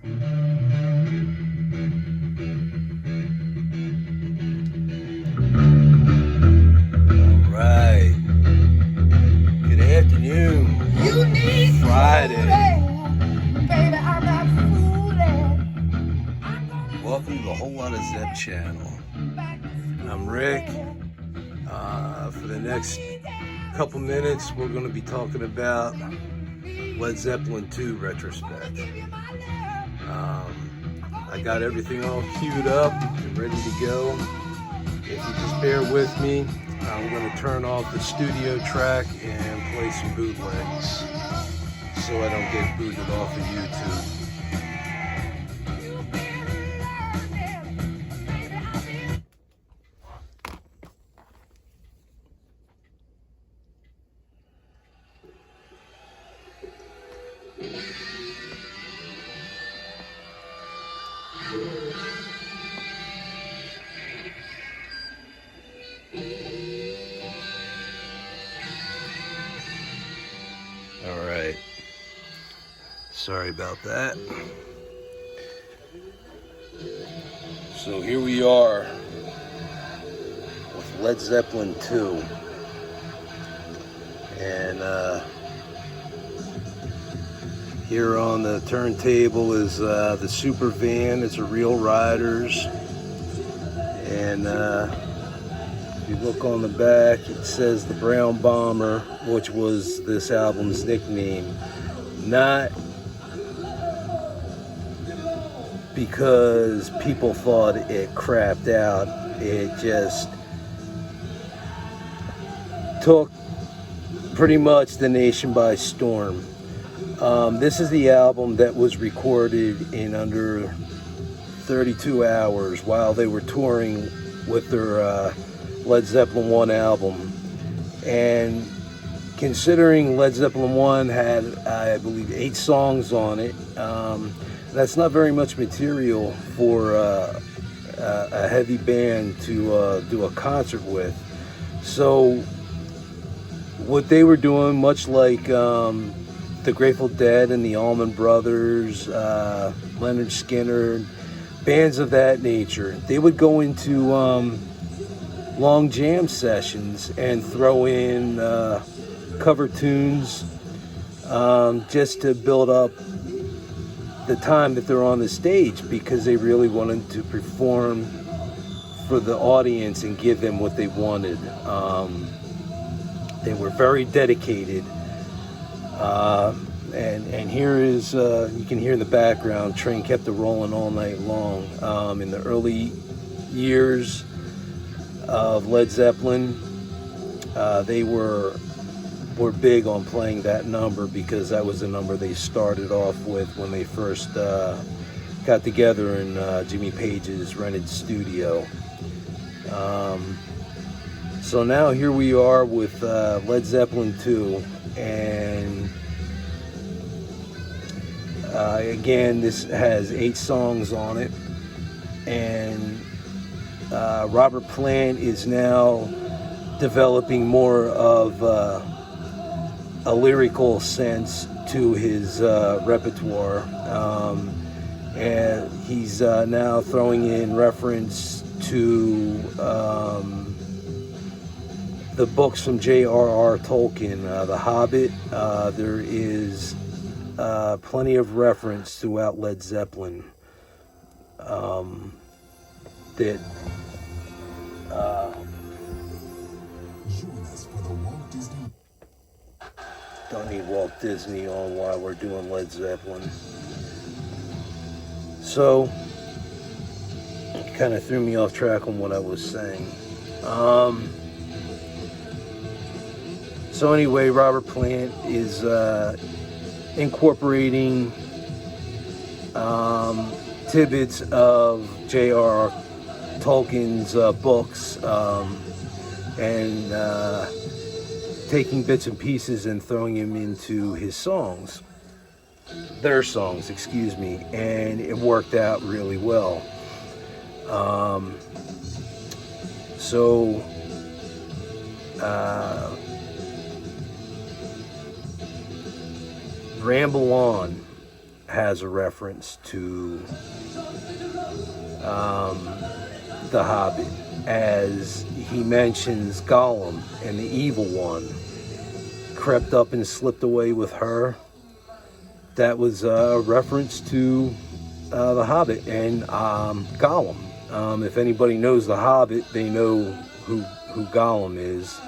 Alright. Good afternoon. Friday. Welcome to the Whole Lot of Zep channel. I'm Rick. For the next couple minutes, we're going to be talking about Led Zeppelin 2 retrospect. I got everything all queued up and ready to go. If you just bear with me, I'm going to turn off the studio track and play some bootlegs so I don't get booted off of YouTube. Alright, sorry about that. So here we are with Led Zeppelin 2. And here on the turntable is the super van. It's a Real Riders. And if you look on the back, it says the Brown Bomber, which was this album's nickname. Not because people thought it crapped out. It just took pretty much the nation by storm. This is the album that was recorded in under 32 hours while they were touring with their Led Zeppelin 1 album. And considering Led Zeppelin 1 had, I believe, 8 songs on it, that's not very much material for a heavy band to do a concert with. So what they were doing, much like the Grateful Dead and the Allman Brothers, Leonard Skinner, bands of that nature, they would go into long jam sessions and throw in cover tunes just to build up the time that they're on the stage, because they really wanted to perform for the audience and give them what they wanted. They were very dedicated. And here is, you can hear in the background, train kept it rolling all night long. In the early years of Led Zeppelin, they were big on playing that number, because that was the number they started off with when they first got together in Jimmy Page's rented studio. So now here we are with Led Zeppelin 2, and again, this has 8 songs on it, and Robert Plant is now developing more of a lyrical sense to his repertoire, and he's now throwing in reference to the books from J.R.R. Tolkien, The Hobbit. There is plenty of reference throughout Led Zeppelin that don't need Walt Disney on while we're doing Led Zeppelin. So it kind of threw me off track on what I was saying. So anyway, Robert Plant is incorporating tidbits of J.R.R. Tolkien's books, and taking bits and pieces and throwing them into his songs, their songs, excuse me, and it worked out really well. Ramble On has a reference to The Hobbit, as he mentions Gollum and the evil one crept up and slipped away with her. That was a reference to The Hobbit and Gollum. If anybody knows The Hobbit, they know who Gollum is.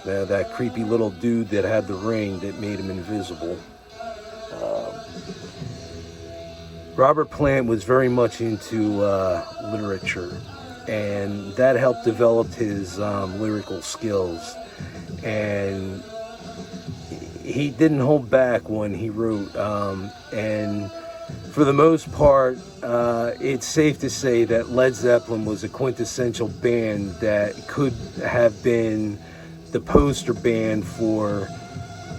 That creepy little dude that had the ring that made him invisible. Robert Plant was very much into literature, and that helped develop his lyrical skills. And he didn't hold back when he wrote. And for the most part, it's safe to say that Led Zeppelin was a quintessential band that could have been the poster band for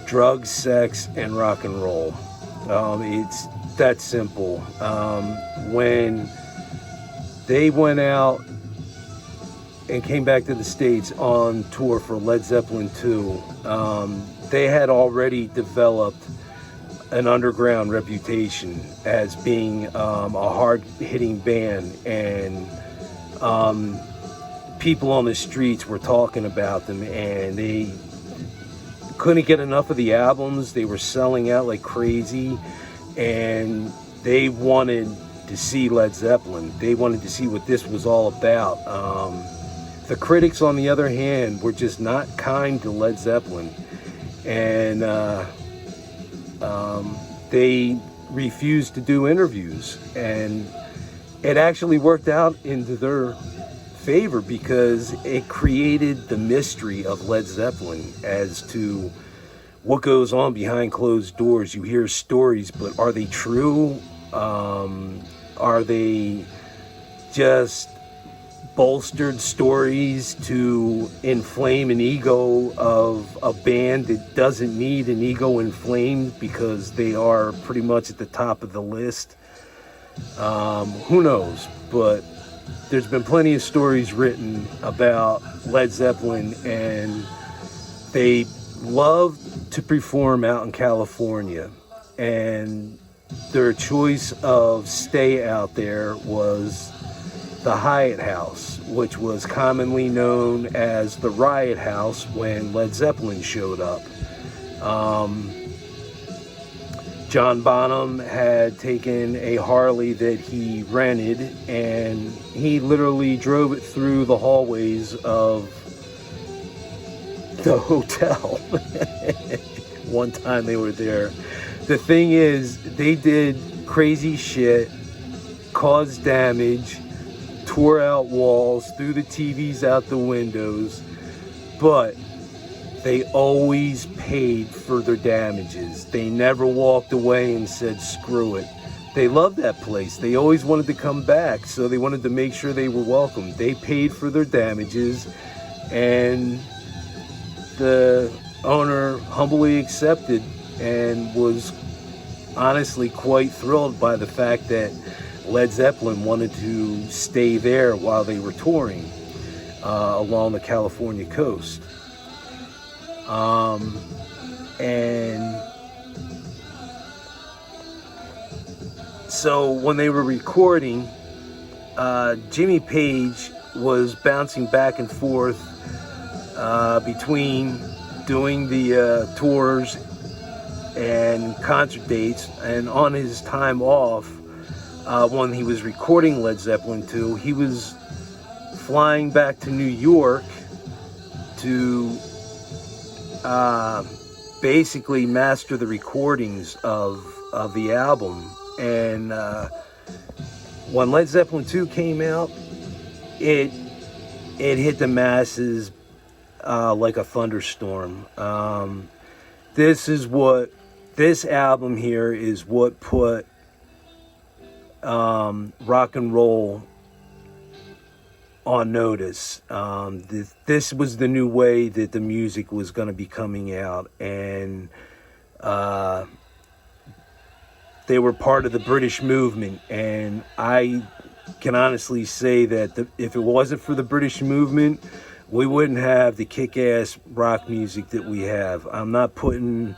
drugs, sex, and rock and roll. It's that simple. When they went out and came back to the States on tour for Led Zeppelin 2, they had already developed an underground reputation as being a hard-hitting band, and people on the streets were talking about them, and they couldn't get enough of the albums. They were selling out like crazy, and they wanted to see Led Zeppelin. They wanted to see what this was all about. The critics, on the other hand, were just not kind to Led Zeppelin, and they refused to do interviews, and it actually worked out into their favor because it created the mystery of Led Zeppelin as to what goes on behind closed doors. You hear stories, but are they true? Are they just bolstered stories to inflame an ego of a band that doesn't need an ego inflamed because they are pretty much at the top of the list? Who knows? But there's been plenty of stories written about Led Zeppelin, and they love to perform out in California, and their choice of stay out there was the Hyatt House, which was commonly known as the Riot House when Led Zeppelin showed up. John Bonham had taken a Harley that he rented, and he literally drove it through the hallways of the hotel. One time they were there. The thing is, they did crazy shit, caused damage, tore out walls, threw the TVs out the windows, but they always paid for their damages. They never walked away and said, screw it. They loved that place. They always wanted to come back, so they wanted to make sure they were welcome. They paid for their damages, and the owner humbly accepted and was honestly quite thrilled by the fact that Led Zeppelin wanted to stay there while they were touring along the California coast. And so when they were recording, Jimmy Page was bouncing back and forth between doing the tours and concert dates, and on his time off, when he was recording Led Zeppelin 2, he was flying back to New York to basically master the recordings of the album. And when Led Zeppelin 2 came out, it hit the masses like a thunderstorm. This album here is what put rock and roll on notice. This was the new way that the music was going to be coming out, and they were part of the British movement. And I can honestly say that if it wasn't for the British movement, we wouldn't have the kick-ass rock music that we have. I'm not putting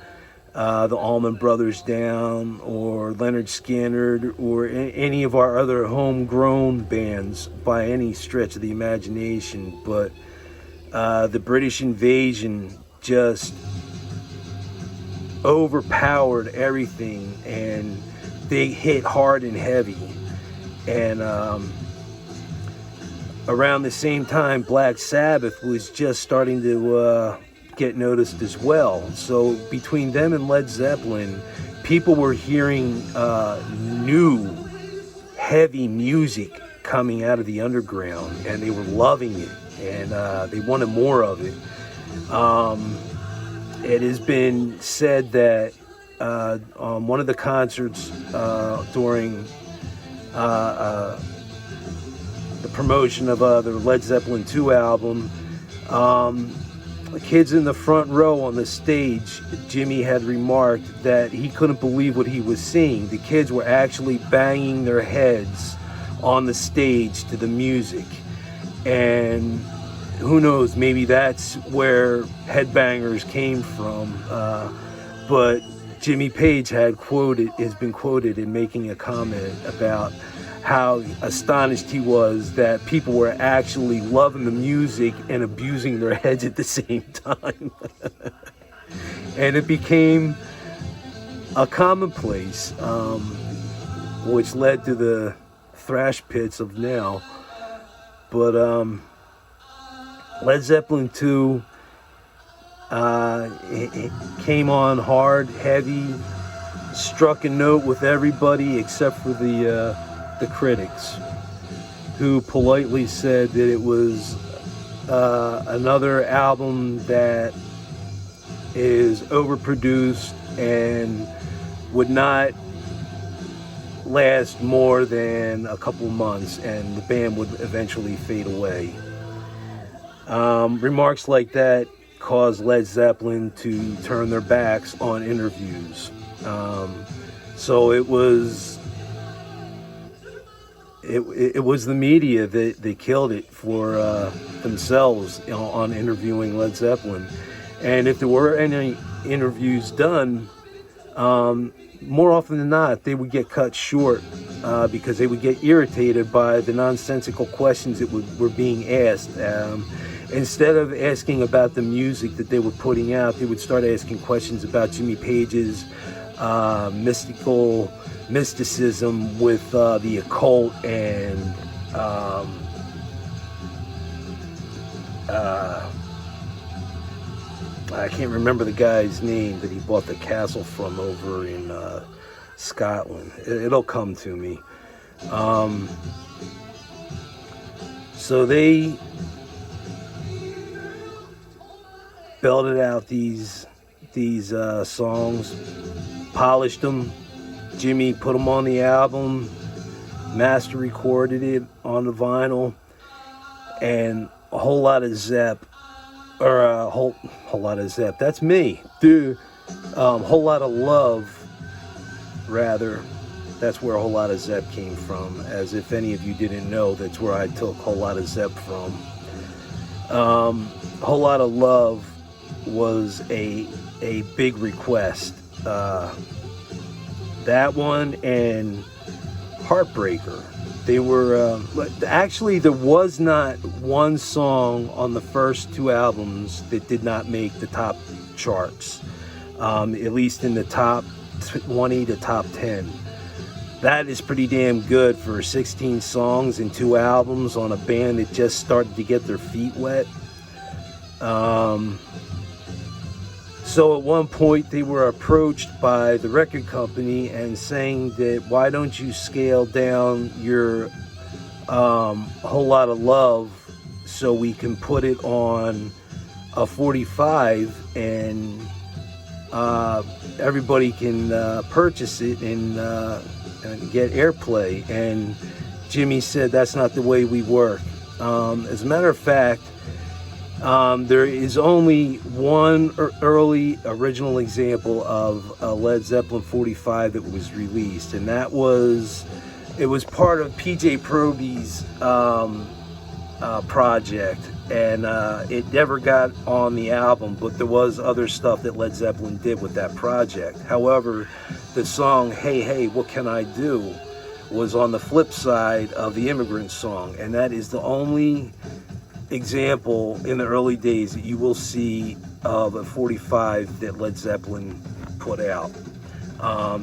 the Allman Brothers Down, or Leonard Skinner, or any of our other homegrown bands by any stretch of the imagination. But the British invasion just overpowered everything, and they hit hard and heavy. And around the same time, Black Sabbath was just starting to get noticed as well. So between them and Led Zeppelin, people were hearing new heavy music coming out of the underground, and they were loving it, and they wanted more of it. It has been said that on one of the concerts during the promotion of the Led Zeppelin 2 album, the kids in the front row on the stage, Jimmy had remarked that he couldn't believe what he was seeing. The kids were actually banging their heads on the stage to the music. And who knows, maybe that's where headbangers came from. But Jimmy Page has been quoted in making a comment about how astonished he was that people were actually loving the music and abusing their heads at the same time. And it became a commonplace, which led to the thrash pits of now. But Led Zeppelin 2 it came on hard, heavy, struck a note with everybody except for the critics, who politely said that it was another album that is overproduced and would not last more than a couple months, and the band would eventually fade away. Remarks like that caused Led Zeppelin to turn their backs on interviews. So it was the media that killed it for themselves, on interviewing Led Zeppelin. And if there were any interviews done, more often than not, they would get cut short because they would get irritated by the nonsensical questions that were being asked. Instead of asking about the music that they were putting out, they would start asking questions about Jimmy Page's mysticism with the occult and I can't remember the guy's name that he bought the castle from over in Scotland. It'll come to me. So they belted out these songs, polished them. Jimmy put them on the album, master recorded it on the vinyl, and a whole lot of Zepp, or a whole lot of Zepp. That's me, dude. Whole lot of love, rather. That's where a whole lot of Zepp came from. As if any of you didn't know, that's where I took a whole lot of Zepp from. Whole lot of love was a big request. That one and Heartbreaker. They were actually, there was not one song on the first two albums that did not make the top charts, at least in the top 20 to top 10. That is pretty damn good for 16 songs and 2 albums on a band that just started to get their feet wet. So at one point they were approached by the record company and saying that, why don't you scale down your Whole Lot of Love so we can put it on a 45 and everybody can purchase it and get airplay. And Jimmy said, that's not the way we work. As a matter of fact, there is only one early original example of a Led Zeppelin 45 that was released, and it was part of PJ Proby's project, and it never got on the album, but there was other stuff that Led Zeppelin did with that project. However, the song Hey Hey What Can I Do was on the flip side of the Immigrant Song, and that is the only example in the early days that you will see of a 45 that Led Zeppelin put out.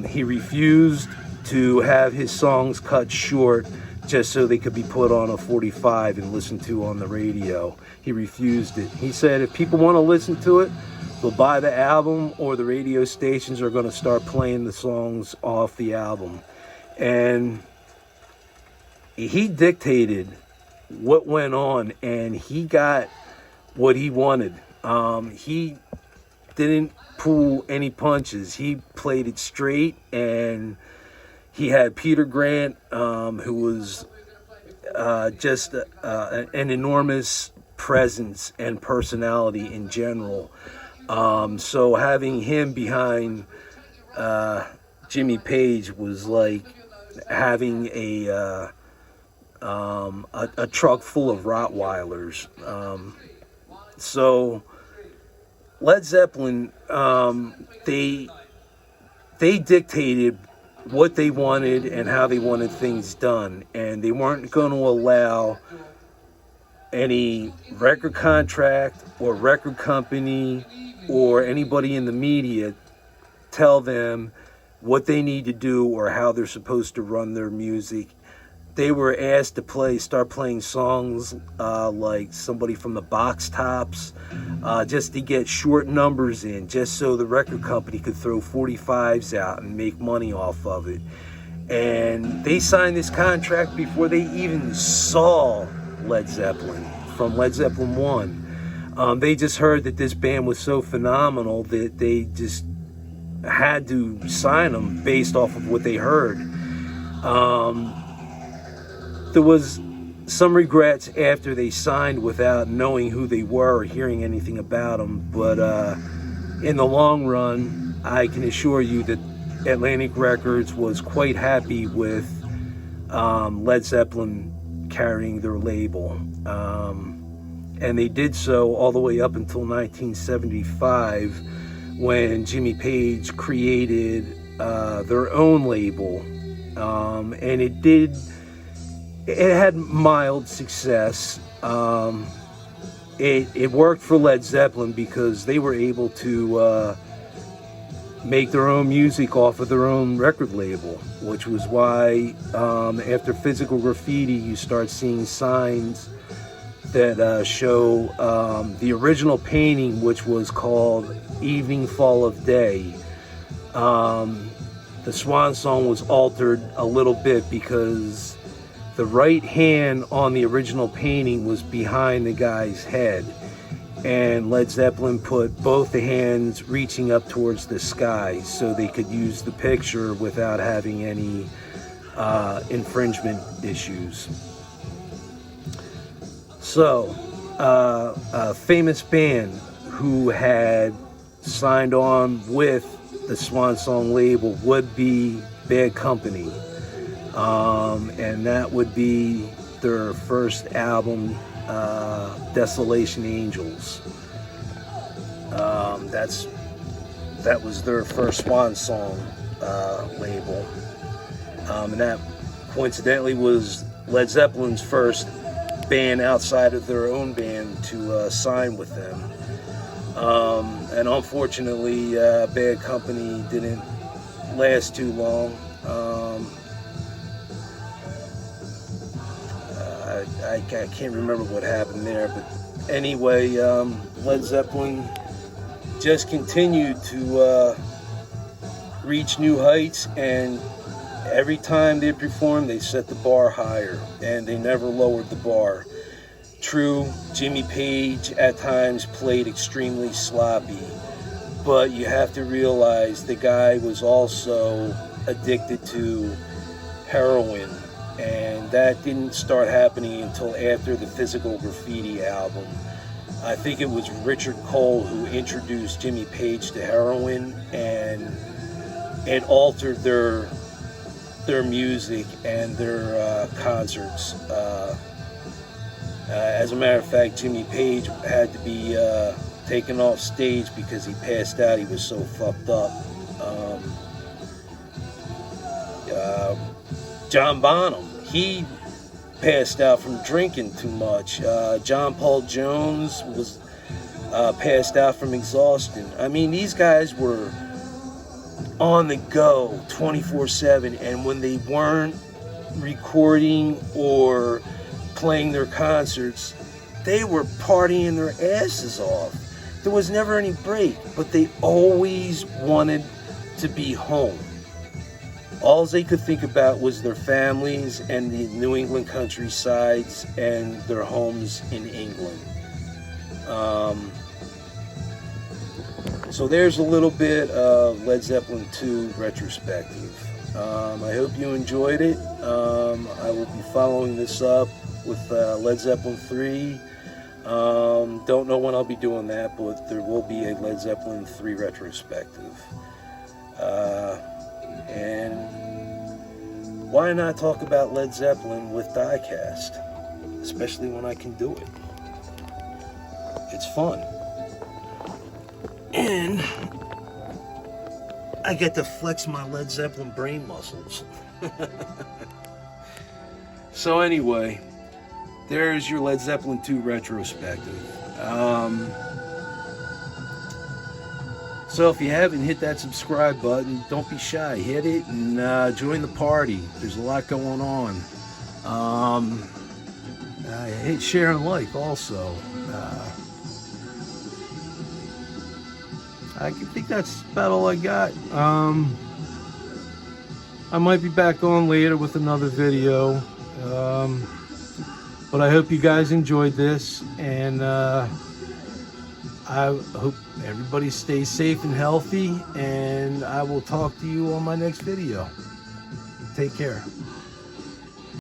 He refused to have his songs cut short just so they could be put on a 45 and listened to on the radio. He refused it. He said if people want to listen to it, they'll buy the album, or the radio stations are going to start playing the songs off the album. And he dictated what went on, and he got what he wanted. He didn't pull any punches. He played it straight, and he had Peter Grant, who was just an enormous presence and personality in general. So having him behind Jimmy Page was like having a truck full of Rottweilers. So Led Zeppelin, they dictated what they wanted and how they wanted things done, and they weren't going to allow any record contract or record company or anybody in the media tell them what they need to do or how they're supposed to run their music. They were asked to start playing songs like Somebody from the Box Tops, just to get short numbers in, just so the record company could throw 45s out and make money off of it. And they signed this contract before they even saw Led Zeppelin, from Led Zeppelin 1. They just heard that this band was so phenomenal that they just had to sign them based off of what they heard. There was some regrets after they signed without knowing who they were or hearing anything about them, but in the long run, I can assure you that Atlantic Records was quite happy with Led Zeppelin carrying their label. And they did so all the way up until 1975, when Jimmy Page created their own label. And it had mild success. It worked for Led Zeppelin because they were able to make their own music off of their own record label, which was why after Physical Graffiti you start seeing signs that show the original painting, which was called Evening Fall of Day. The Swan Song was altered a little bit because the right hand on the original painting was behind the guy's head, and Led Zeppelin put both the hands reaching up towards the sky so they could use the picture without having any infringement issues. So, a famous band who had signed on with the Swan Song label would be Bad Company. And that would be their first album, Desolation Angels. That was their first Swan Song label. And that coincidentally was Led Zeppelin's first band outside of their own band to sign with them. And unfortunately, Bad Company didn't last too long. I can't remember what happened there, but anyway, Led Zeppelin just continued to reach new heights, and every time they performed, they set the bar higher, and they never lowered the bar. True, Jimmy Page at times played extremely sloppy, but you have to realize the guy was also addicted to heroin, and that didn't start happening until after the Physical Graffiti album. I think it was Richard Cole who introduced Jimmy Page to heroin, and it altered their music and their concerts. As a matter of fact, Jimmy Page had to be taken off stage because he passed out. He was so fucked up. John Bonham, he passed out from drinking too much. John Paul Jones was passed out from exhaustion. I mean, these guys were on the go 24/7, and when they weren't recording or playing their concerts, they were partying their asses off. There was never any break, but they always wanted to be home. All they could think about was their families and the New England countrysides and their homes in England. So there's a little bit of Led Zeppelin 2 retrospective. I hope you enjoyed it. I will be following this up with Led Zeppelin 3. Don't know when I'll be doing that, but there will be a Led Zeppelin 3 retrospective. And why not talk about Led Zeppelin with diecast, especially when I can do it. It's fun. And I get to flex my Led Zeppelin brain muscles. So anyway, there's your Led Zeppelin 2 retrospective. So if you haven't hit that subscribe button, don't be shy. Hit it and join the party. There's a lot going on. Hit share and like also. I think that's about all I got. I might be back on later with another video. But I hope you guys enjoyed this, and I hope everybody stays safe and healthy, and I will talk to you on my next video. Take care.